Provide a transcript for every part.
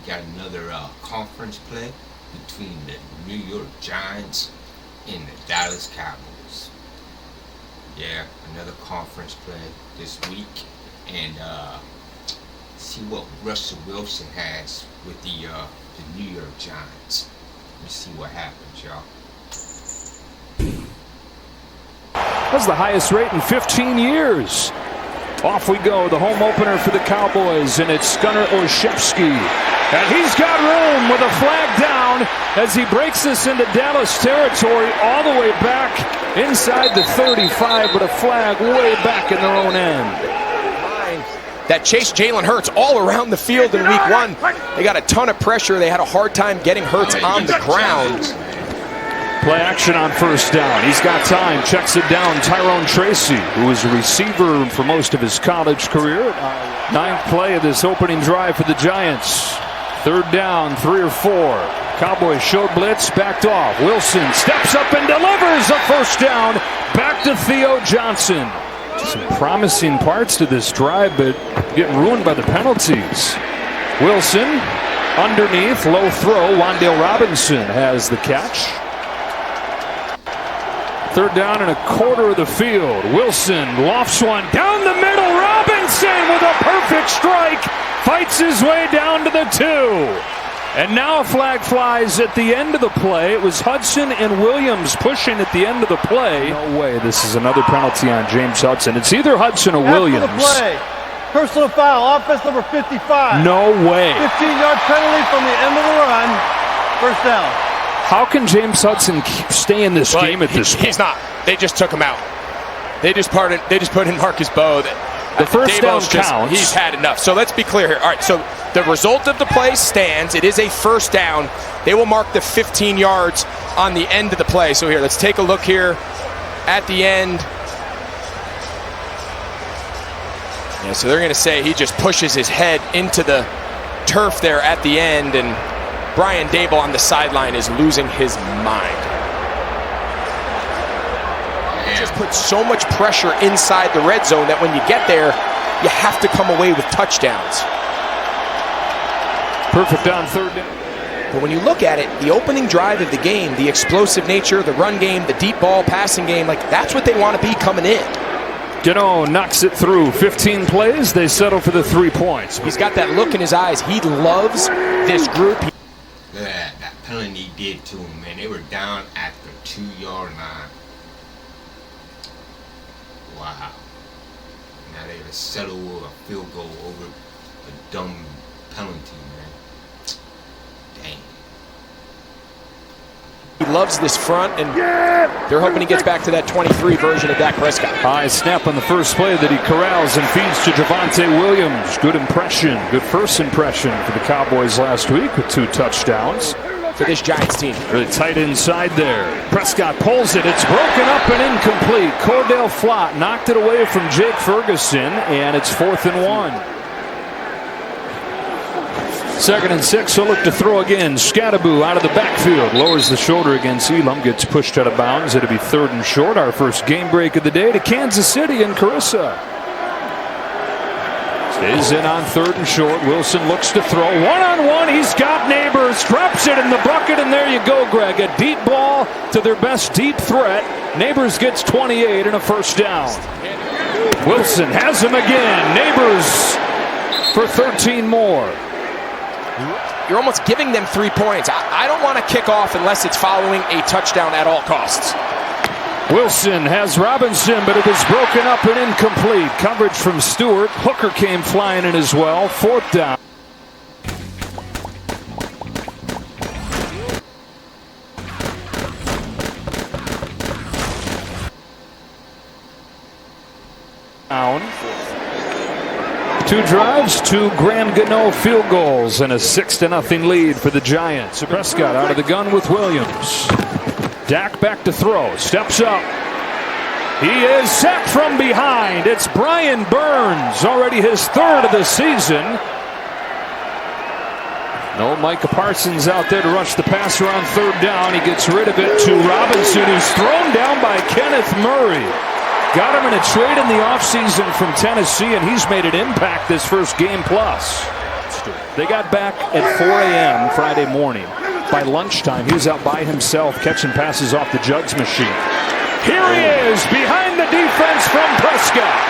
We got another conference play between the New York Giants and the Dallas Cowboys. Yeah, another conference play this week, and see what Russell Wilson has with the New York Giants. Let's see what happens, y'all. That's the highest rate in 15 years. Off we go, the home opener for the Cowboys, and it's Gunnar Olszewski. And he's got room with a flag down as he breaks this into Dallas territory all the way back inside the 35, but a flag way back in their own end. That chased Jalen Hurts all around the field in week one. They got a ton of pressure. They had a hard time getting Hurts on the ground. Play action on first down. He's got time. Checks it down. Tyrone Tracy, who was a receiver for most of his college career. Ninth play of this opening drive for the Giants. Third down, 3 or 4. Cowboys showed blitz, backed off. Wilson steps up and delivers a first down. Back to Theo Johnson. Some promising parts to this drive, but getting ruined by the penalties. Wilson underneath, low throw. Wan'Dale Robinson has the catch. Third down and a quarter of the field. Wilson lofts one down the middle. Robinson with a perfect strike. Fights his way down to the 2. And now a flag flies at the end of the play. It was Hudson and Williams pushing at the end of the play. No way. This is another penalty on James Hudson. It's either Hudson or Williams. After the play, personal foul, offense number 55. No way. 15-yard penalty from the end of the run. First down. How can James Hudson stay in this game at this point? He's not. They just took him out. They just put in Marcus Bowe. The first down counts. He's had enough. So let's be clear here. All right, so the result of the play stands. It is a first down. They will mark the 15 yards on the end of the play. So here, let's take a look here at the end. Yeah, so they're going to say he just pushes his head into the turf there at the end, and Brian Dable on the sideline is losing his mind. Just put so much pressure inside the red zone that when you get there, you have to come away with touchdowns. Perfect on third down. But when you look at it, the opening drive of the game, the explosive nature, the run game, the deep ball passing game, like that's what they want to be coming in. Gano knocks it through. 15 plays, they settle for the 3 points. He's got that look in his eyes. He loves this group. That penalty did to him, man. They were down at the 2-yard line. Wow. Now they gotta settle a field goal over a dumb penalty, man. Dang. He loves this front, and they're hoping he gets back to that 23 version of Dak Prescott. High snap on the first play that he corrals and feeds to Javonte Williams. Good impression, good first impression for the Cowboys last week with 2 touchdowns. For this Giants team. Really tight inside there. Prescott pulls it. It's broken up and incomplete. Cordell Flott knocked it away from Jake Ferguson, and it's 4th and 1. 2nd and 6. He'll look to throw again. Scattaboo out of the backfield. Lowers the shoulder against Elam. Gets pushed out of bounds. It'll be 3rd and short. Our first game break of the day to Kansas City and Carissa. Stays in on 3rd and short. Wilson looks to throw. One-on-one. He's got Neighbors. Drops it in the bucket, and there you go, Greg. A deep ball to their best deep threat. Neighbors gets 28 and a first down. Wilson has him again. Neighbors for 13 more. You're almost giving them 3 points. I don't want to kick off unless it's following a touchdown at all costs. Wilson has Robinson, but it was broken up and incomplete. Coverage from Stewart. Hooker came flying in as well. 4th down. Down. 2 drives, 2 Grand Gano field goals, and a 6-0 lead for the Giants. Prescott out of the gun with Williams. Dak back to throw. Steps up. He is sacked from behind. It's Brian Burns. Already his 3rd of the season. No Micah Parsons out there to rush the passer on 3rd down. He gets rid of it to Robinson, who's thrown down by Kenneth Murray. Got him in a trade in the offseason from Tennessee, and he's made an impact this first game plus. monster. They got back at 4 a.m. Friday morning. By lunchtime, he was out by himself catching passes off the jugs machine. Here he is behind the defense from Prescott.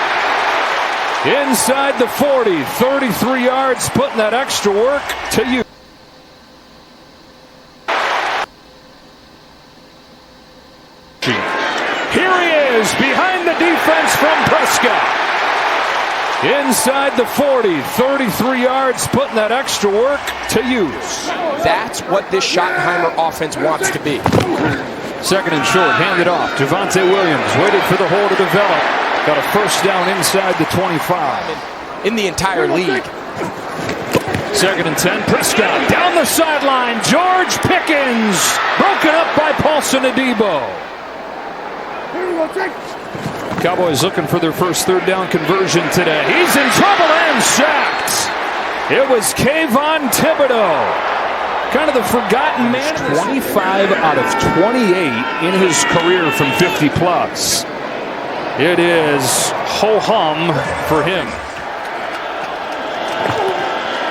Inside the 40, 33 yards, putting that extra work to use. Here he is behind the defense from Prescott. Inside the 40, 33 yards, putting that extra work to use. That's what this Schottenheimer offense wants to be. Second and short, handed off. Javonte Williams waited for the hole to develop. Got a first down inside the 25. In the entire league. Second and 10, Prescott down the sideline. George Pickens broken up by Paulson Adebo. Cowboys looking for their first third down conversion today. He's in trouble and sacked. It was Kayvon Thibodeau. Kind of the forgotten man. 25 out of 28 in his career from 50 plus. It is ho-hum for him.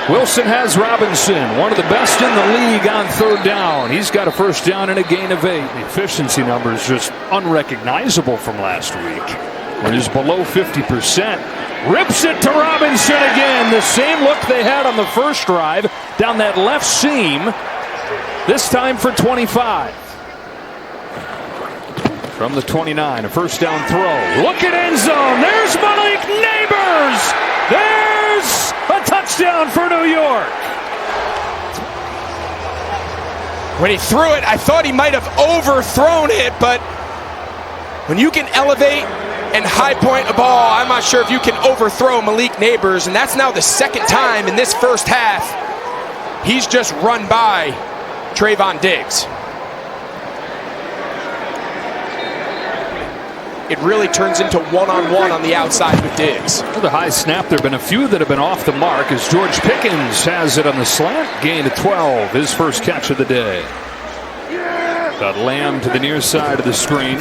Wilson has Robinson, one of the best in the league on third down. He's got a first down and a gain of 8. The efficiency numbers just unrecognizable from last week. When he's below 50%. Rips it to Robinson again. The same look they had on the first drive down that left seam. This time for 25. From the 29, a first down throw. Look at end zone. There's Malik Neighbors. There's a touchdown for New York. When he threw it, I thought he might have overthrown it, but when you can elevate and high point a ball, I'm not sure if you can overthrow Malik Neighbors, and that's now the second time in this first half he's just run by Trayvon Diggs. It really turns into one-on-one on the outside with Diggs. The high snap, there have been a few that have been off the mark as George Pickens has it on the slant. Gain of 12, his first catch of the day. Got Lamb to the near side of the screen.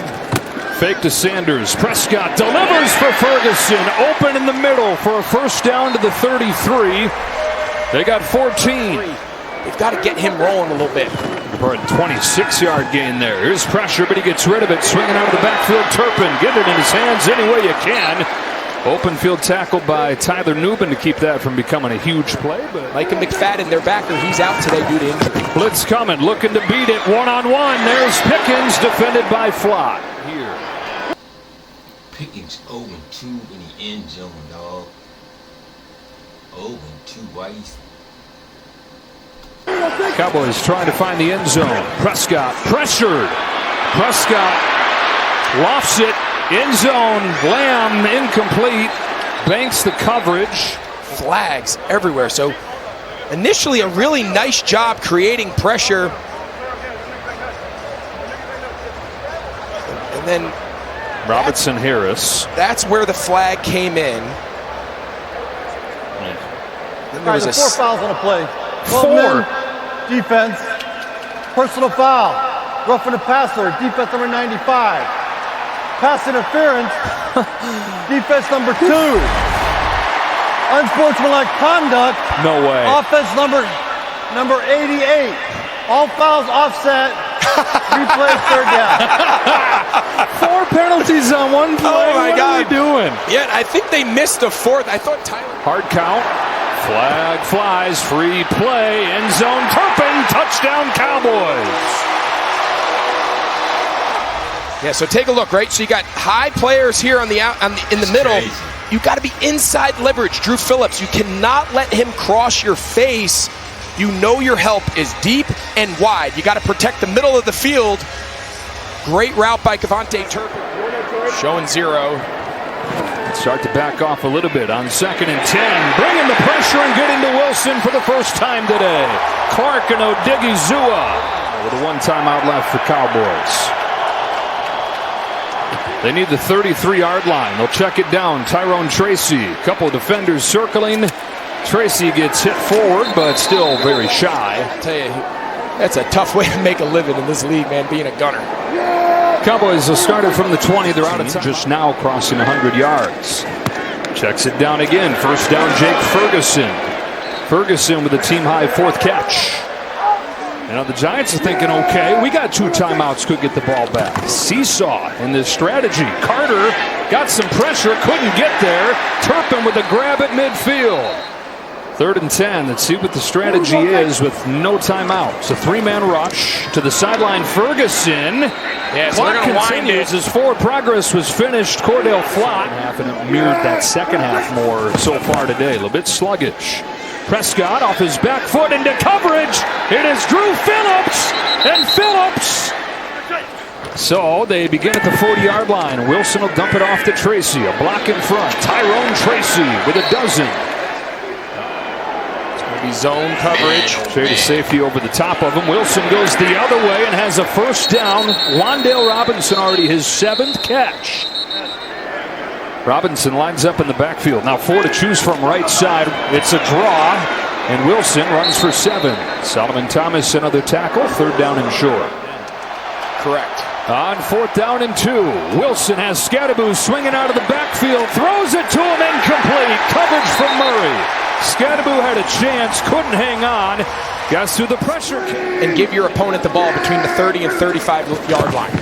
Fake to Sanders. Prescott delivers for Ferguson. Open in the middle for a first down to the 33. They got 14. They've got to get him rolling a little bit. For a 26-yard gain there. Here's pressure, but he gets rid of it. Swinging out of the backfield, Turpin. Get it in his hands any way you can. Open field tackle by Tyler Nubin to keep that from becoming a huge play. But Micah McFadden, their backer, he's out today due to injury. Blitz coming, looking to beat it. One-on-one. There's Pickens, defended by Flott. Here. Pickens 0-2 in the end zone, dog. 0-2. Why he's Cowboys trying to find the end zone. Prescott pressured. Prescott lofts it. End zone. Lamb incomplete. Banks the coverage. Flags everywhere. So initially a really nice job creating pressure. And then Robinson Harris. That's where the flag came in. Then there was a 4 fouls on a play. 4. Defense. Personal foul. Roughing the passer. Defense number 95. Pass interference. Defense number 2. Unsportsmanlike conduct. No way. Offense number 88. All fouls offset. Replay third down. 4 penalties on one play. Oh my God. What are we doing? Yeah, I think they missed a 4th. I thought Tyler. Hard count. Flag flies. Free play. End zone. Turpin. Touchdown Cowboys. Yeah, so take a look, right? So you got high players here in the middle. crazy. You got to be inside leverage. Drew Phillips, you cannot let him cross your face. You know your help is deep and wide. You got to protect the middle of the field. Great route by Kevontae Turpin. Showing 0. Start to back off a little bit on 2nd and 10. Bringing the pressure and getting to Wilson for the first time today. Clark and Odigizua with a 1 timeout left for Cowboys. They need the 33-yard line. They'll check it down. Tyrone Tracy. A couple of defenders circling. Tracy gets hit forward, but still very shy. I tell you, that's a tough way to make a living in this league, man, being a gunner. Cowboys have started from the 20. They're out of time. Just now crossing 100 yards. Checks it down again. First down, Jake Ferguson. Ferguson with a team-high 4th catch. You know, the Giants are thinking, okay, we got 2 timeouts, could get the ball back. Seesaw in this strategy. Carter got some pressure, couldn't get there. Turpin with a grab at midfield. 3rd and 10. Let's see what the strategy is with no timeouts. A 3-man rush to the sideline. Ferguson. Yeah, so Clock continues as forward progress was finished. Cordell Flott. And it mirrored that second half more so far today. A little bit sluggish. Prescott off his back foot into coverage. It is Drew Phillips. And Phillips. So they begin at the 40-yard line. Wilson will dump it off to Tracy. A block in front. Tyrone Tracy with a dozen. Zone coverage. Trade of safety over the top of him. Wilson goes the other way and has a first down. Wan'Dale Robinson already his 7th catch. Robinson lines up in the backfield. Now 4 to choose from right side. It's a draw. And Wilson runs for 7. Solomon Thomas another tackle. 3rd down and short. Correct. On 4th down and 2. Wilson has Scadaboo swinging out of the backfield. Throws it to him incomplete. Coverage from Murray. Scadaboo had a chance, couldn't hang on. Got through the pressure. And give your opponent the ball between the 30 and 35-yard line.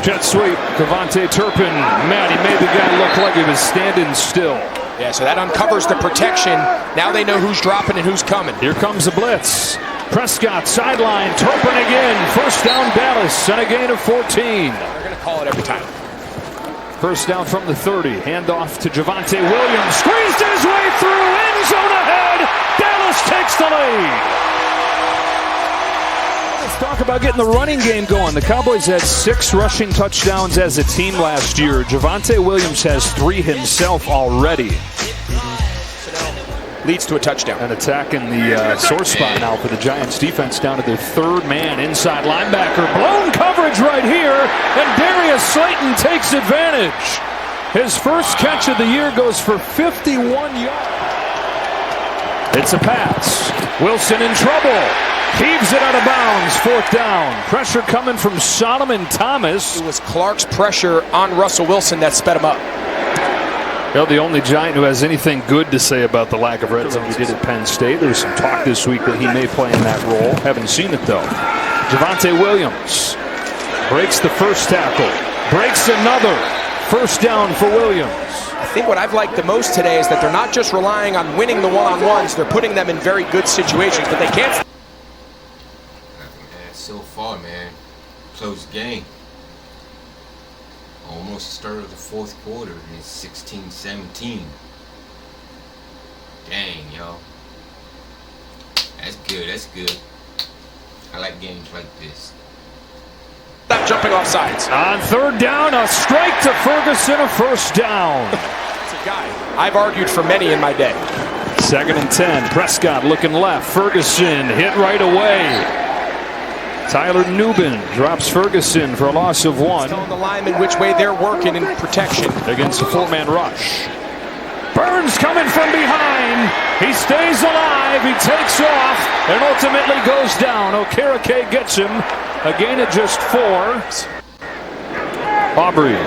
Jet sweep, Kevontae Turpin. Man, he made the guy look like he was standing still. Yeah, so that uncovers the protection. Now they know who's dropping and who's coming. Here comes the blitz. Prescott, sideline, Turpin again. First down Dallas, and a gain of 14. They're going to call it every time. First down from the 30. Handoff to Javonte Williams. Squeezed his way through. End zone ahead. Dallas takes the lead. Let's talk about getting the running game going. The Cowboys had 6 rushing touchdowns as a team last year. Javonte Williams has 3 himself already. Leads to a touchdown. An attack in the sore spot now for the Giants defense down to their 3rd man. Inside linebacker. Blown coverage right here. And Darius Slayton takes advantage. His first catch of the year goes for 51 yards. It's a pass. Wilson in trouble. Heaves it out of bounds. 4th down. Pressure coming from Solomon Thomas. It was Clark's pressure on Russell Wilson that sped him up. Well, the only Giant who has anything good to say about the lack of red zone he did at Penn State. There's some talk this week that he may play in that role. Haven't seen it, though. Javonte Williams breaks the first tackle. Breaks another. First down for Williams. I think what I've liked the most today is that they're not just relying on winning the one-on-ones. They're putting them in very good situations, but they can't. Man, so far, man, close game. Almost started the 4th quarter and it's 16-17. Dang, yo. That's good, that's good. I like games like this. Not jumping off sides. On 3rd down, a strike to Ferguson, a first down. That's a guy I've argued for many in my day. 2nd and 10. Prescott looking left. Ferguson hit right away. Tyler Nubin drops Ferguson for a loss of 1. Telling the linemen which way they're working in protection. Against a 4-man rush. Burns coming from behind. He stays alive. He takes off and ultimately goes down. Okereke gets him. A gain of just 4. Aubrey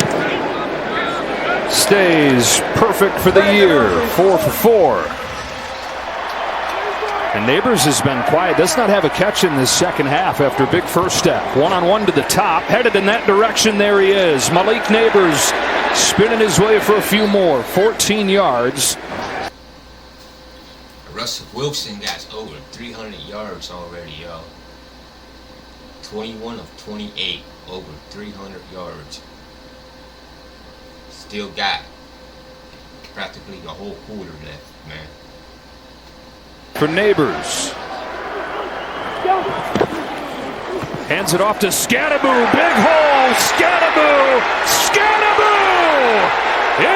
stays perfect for the year. 4 for 4. And Neighbors has been quiet. Does not have a catch in this second half after a big first step. 1-on-1 to the top. Headed in that direction. There he is. Malik Neighbors spinning his way for a few more. 14 yards. Russell Wilson got over 300 yards already, y'all. 21 of 28, over 300 yards. Still got practically the whole quarter left, man. For Neighbors. Hands it off to Scadaboo. Big hole. Scadaboo. Scadaboo.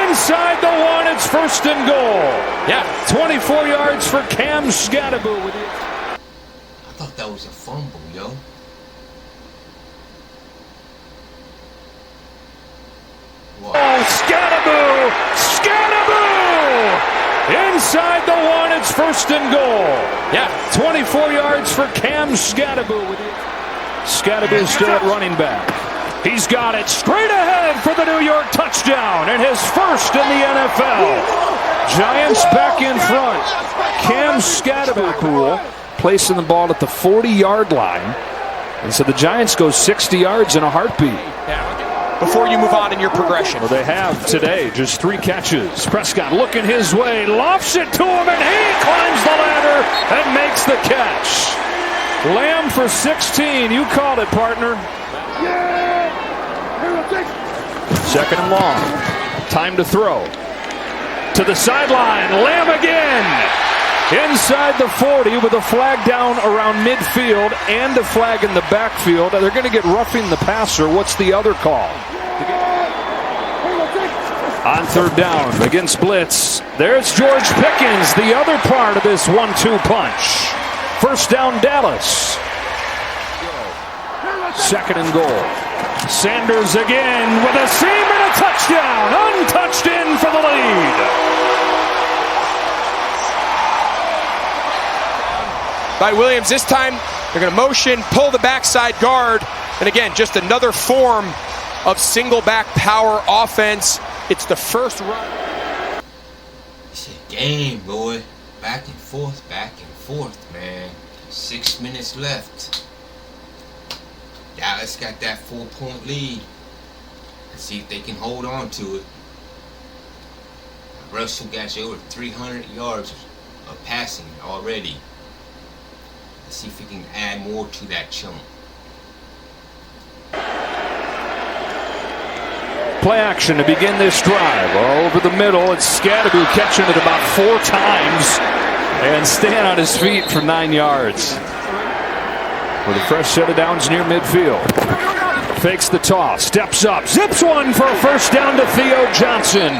Inside the 1. It's 1st and goal. Yeah. 24 yards for Cam Scadaboo. I thought that was a fumble, yo. What? Oh, Scadaboo. Scadaboo. Inside the 1, it's 1st and goal. Yeah, 24 yards for Cam Scadaboo. Scadaboo still at running back. He's got it straight ahead for the New York touchdown and his first in the NFL. Giants back in front. Cam Scatterback rule, placing the ball at the 40-yard line. And so the Giants go 60 yards in a heartbeat. Before you move on in your progression. Well, they have today just 3 catches. Prescott looking his way, lofts it to him, and he climbs the ladder and makes the catch. Lamb for 16. You called it, partner. Second and long. Time to throw. To the sideline. Lamb again. Inside the 40 with a flag down around midfield and a flag in the backfield. They're going to get roughing the passer. What's the other call? On third down against blitz. There's George Pickens, the other part of this 1-2 punch. First down, Dallas. Second and goal. Sanders again with a seam and a touchdown. Untouched in for the lead. By Williams. This time they're going to motion, pull the backside guard. And again, just another form of single back power offense. It's the first run. It's a game, boy. Back and forth, man. 6 minutes left. Dallas got that 4-point lead. Let's see if they can hold on to it. Russell got you over 300 yards of passing already. Let's see if he can add more to that chunk. Play action to begin this drive. Over the middle, it's Scatterback catching it about 4 times and staying on his feet for 9 yards. With a fresh set of downs near midfield. Fakes the toss, steps up, zips one for a first down to Theo Johnson.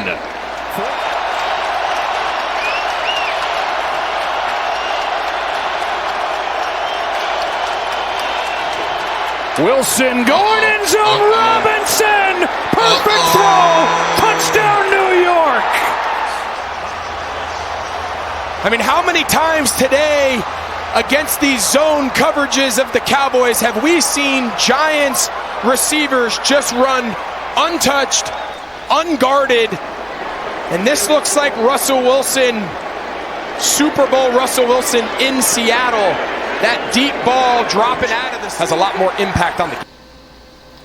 Wilson going in zone. Robinson, perfect throw, touchdown New York. I mean, how many times today against these zone coverages of the Cowboys have we seen Giants receivers just run untouched, unguarded? And this looks like Russell Wilson, Super Bowl Russell Wilson in Seattle. That deep ball dropping out of this has a lot more impact on the.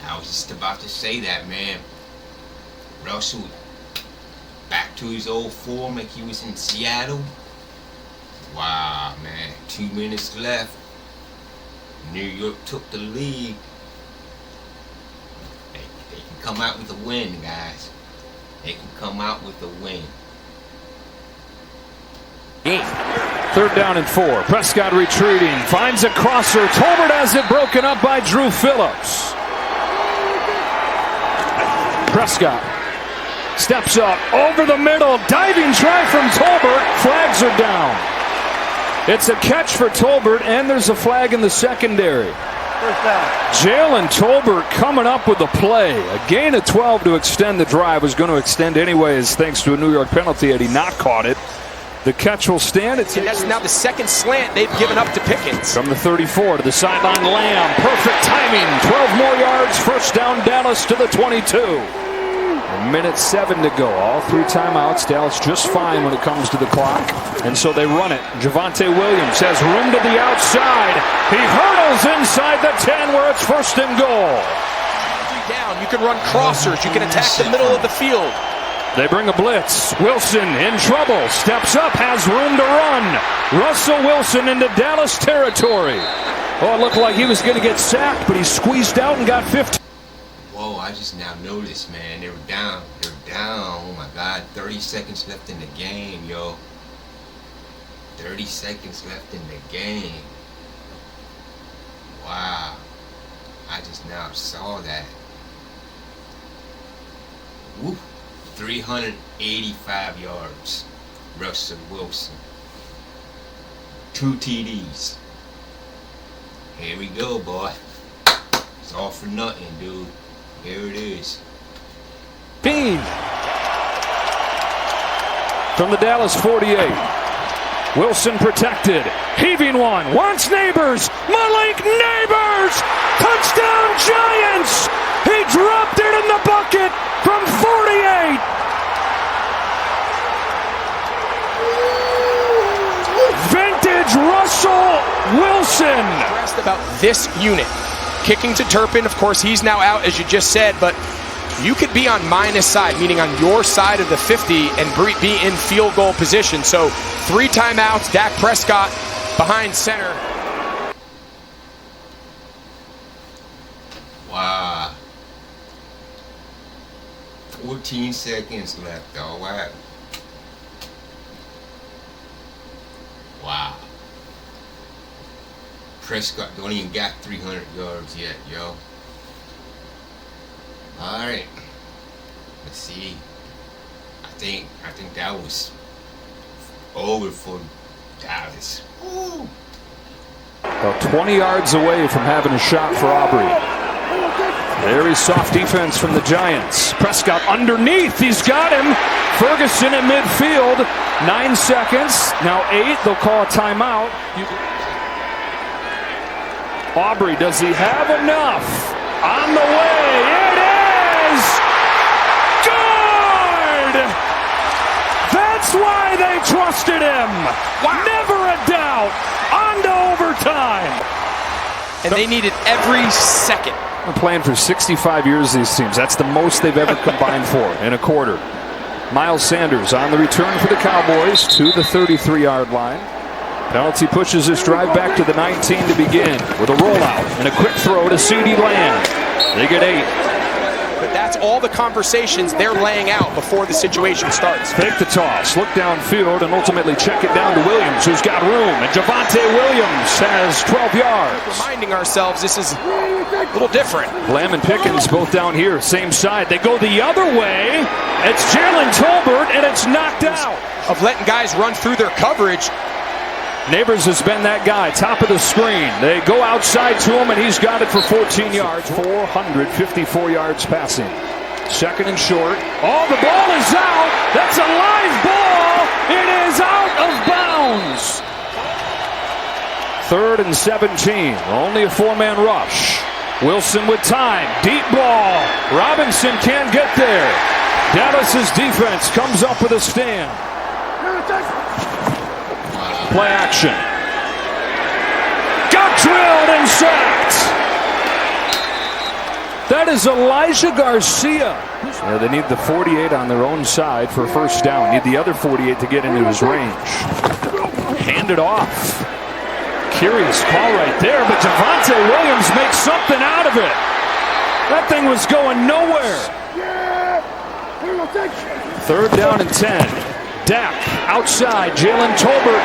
I was just about to say that, man. Russell back to his old form like he was in Seattle. Wow, man. 2 minutes left. New York took the lead. They can come out with a win, guys. They can come out with a win. Third down and 4. Prescott retreating. Finds a crosser. Tolbert has it broken up by Drew Phillips. Prescott steps up over the middle. Diving try from Tolbert. Flags are down. It's a catch for Tolbert, and there's a flag in the secondary. Jalen Tolbert coming up with the play. A gain of 12 to extend the drive. Was going to extend anyways thanks to a New York penalty had he not caught it. The catch will stand. That's now the second slant they've given up to Pickens. From the 34 to the sideline, Lamb. Perfect timing. 12 more yards. First down, Dallas to the 22. A minute 7 to go. All 3 timeouts. Dallas just fine when it comes to the clock. And so they run it. Javonte Williams has room to the outside. He hurdles inside the 10 where it's first and goal. Down. You can run crossers. You can attack the middle of the field. They bring a blitz. Wilson in trouble. Steps up, has room to run. Russell Wilson into Dallas territory. Oh, it looked like he was going to get sacked, but he squeezed out and got 15. Whoa, I just now noticed, man. They were down. They're down. Oh, my God. 30 seconds left in the game, yo. 30 seconds left in the game. Wow. I just now saw that. Woo. 385 yards. Russell Wilson. 2 TDs. Here we go, boy. It's all for nothing, dude. Here it is. Bean. From the Dallas 48. Wilson protected. Heaving one. Wants Neighbors. Malik Neighbors. Touchdown Giants. He dropped it in the bucket from 48. Wilson. Stressed about this unit. Kicking to Turpin, of course, he's now out, as you just said, but you could be on minus side, meaning on your side of the 50, and be in field goal position. So 3 timeouts, Dak Prescott behind center. Wow. 14 seconds left, though. Wow. Wow. Prescott don't even got 300 yards yet, yo. Alright. Let's see. I think that was over for Dallas. Woo. About 20 yards away from having a shot for Aubrey. Very soft defense from the Giants. Prescott underneath. He's got him. Ferguson in midfield. 9 seconds. Now 8. They'll call a timeout. Aubrey, does he have enough? On the way. It is good! That's why they trusted him. Wow. Never a doubt. On to overtime. And they needed every second. They're playing for 65 years, these teams. That's the most they've ever combined for in a quarter. Miles Sanders on the return for the Cowboys to the 33-yard line. Penalty pushes this drive back to the 19 to begin with a rollout and a quick throw to CeeDee Lamb. They get 8. But that's all the conversations they're laying out before the situation starts. Fake the toss, look downfield, and ultimately check it down to Williams, who's got room. And Javonte Williams has 12 yards. Reminding ourselves this is a little different. Lamb and Pickens both down here, same side. They go the other way. It's Jalen Tolbert, and it's knocked out. Of letting guys run through their coverage. Neighbors has been that guy, top of the screen. They go outside to him, and he's got it for 14 yards. 454 yards passing. Second and short. Oh, the ball is out. That's a live ball. It is out of bounds. 3rd and 17. Only a 4-man rush. Wilson with time. Deep ball. Robinson can't get there. Dallas's defense comes up with a stand. Play action. Got drilled and sacked. That is Elijah Garcia. They need the 48 on their own side for a first down. Need the other 48 to get into his range. Hand it off. Curious call right there, but Javonte Williams makes something out of it. That thing was going nowhere. 3rd down and 10. Dak outside. Jalen Tolbert.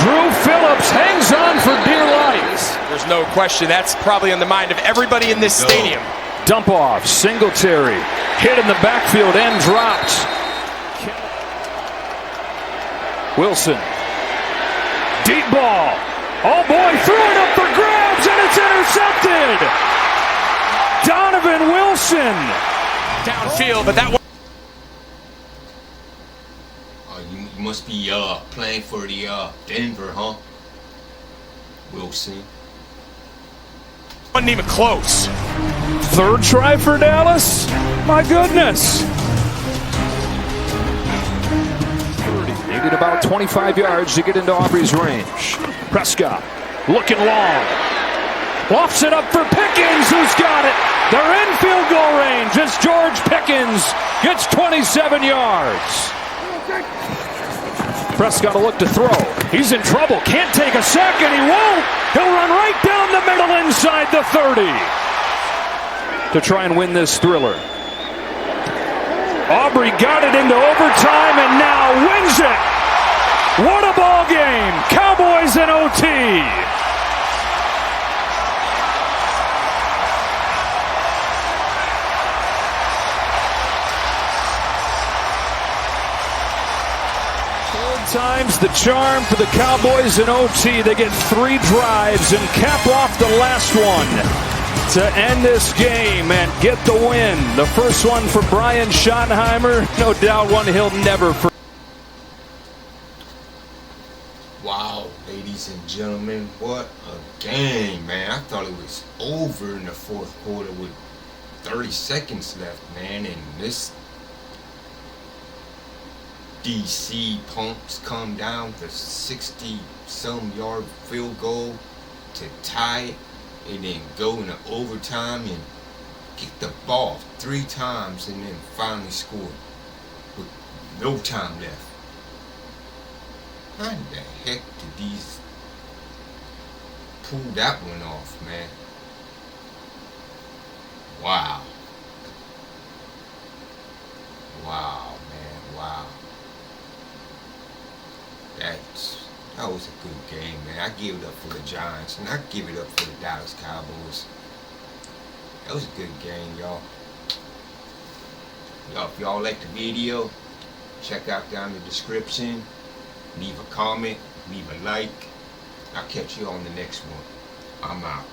Drew Phillips hangs on for dear life. There's no question. That's probably on the mind of everybody in this stadium. Dump off. Singletary. Hit in the backfield and dropped. Wilson. Deep ball. Oh boy, threw it up for grabs and it's intercepted. Donovan Wilson. Downfield, but that one. You must be playing for the Denver, huh? Wilson. Wasn't even close. 3rd try for Dallas? My goodness. 30. Needed about 25 yards to get into Aubrey's range. Prescott looking long. Lofts it up for Pickens, who's got it. They're in field goal range as George Pickens gets 27 yards. Prescott will look to throw. He's in trouble. Can't take a sack, and he won't. He'll run right down the middle inside the 30 to try and win this thriller. Aubrey got it into overtime and now wins it. What a ball game. Cowboys in OT. Times the charm for the Cowboys in OT. They get 3 drives and cap off the last one to end this game and get the win. The first one for Brian Schottenheimer, no doubt one he'll never forget. Wow, ladies and gentlemen, what a game, man. I thought it was over in the 4th quarter with 30 seconds left, man, and this DC punks come down to 60-some yard field goal. to tie it and then go into overtime and kick the ball 3 times and then finally score with no time left. How in the heck did these pull that one off, man? Wow. Wow, man, wow. That was a good game, man. I give it up for the Giants, and I give it up for the Dallas Cowboys. That was a good game, y'all. If y'all like the video, check out down in the description. Leave a comment, leave a like. I'll catch you on the next one. I'm out.